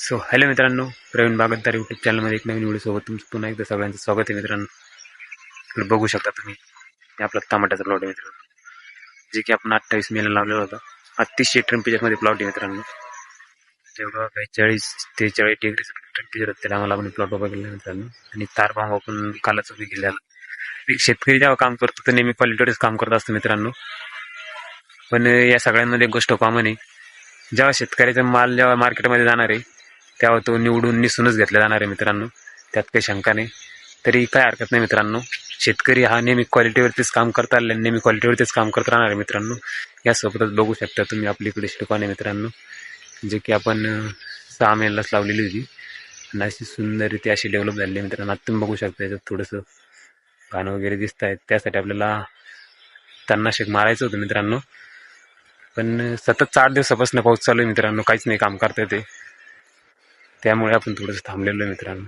So hello मित्रांनो, Pravin बागलदार YouTube चॅनलमध्ये एक नवीन व्हिडिओसोबत तुमचं पुन्हा एकदा सगळ्यांचं स्वागत आहे मित्रांनो. इकडे बघू शकता तुम्ही, हे आपला टमाट्याचा प्लॉट आहे मित्रांनो, जे की आपण 28 मेला लावलेला होता. अतिशय टेम्परेचरमध्ये प्लॉट आहे मित्रांनो. तेवढं काही 40 ते 43 डिग्री टेम्परेचर त्याला आम्हाला आपण प्लॉट उभा केला मित्रांनो. आणि तारबाम आपण कालच उभी केलेला. एक शेतकरी जेव्हा काम करतो तर नेहमी क्वालिटीवरच काम करत असतो मित्रांनो. पण या सगळ्यांमध्ये एक गोष्ट कॉमन आहे, जेव्हा शेतकऱ्याचा माल जेव्हा मार्केटमध्ये जाणार आहे तेव्हा तो निवडून निसूनच घेतला जाणार आहे मित्रांनो. त्यात काही शंका नाही. तरी काय हरकत नाही मित्रांनो, शेतकरी हा नेहमी क्वालिटीवरतीच काम करता आले, नेहमी क्वालिटीवरतीच काम करत राहणार आहे मित्रांनो. यासोबतच बघू शकता तुम्ही आपली इकडे स्टोकॉन आहे मित्रांनो, जे की आपण 6 मेलाच लावलेली होती आणि अशी सुंदररीत्या अशी डेव्हलप झालेली आहे मित्रांनो. आता तुम्ही बघू शकता याच्यात थोडंसं घाणं वगैरे दिसत आहेत, त्यासाठी आपल्याला तणनाशक मारायचं होतं मित्रांनो. पण सतत 8 दिवसापासून पाऊस चालू आहे मित्रांनो, काहीच नाही काम करता येते, त्यामुळे आपण थोडंसं थांबलेलो आहे मित्रांनो.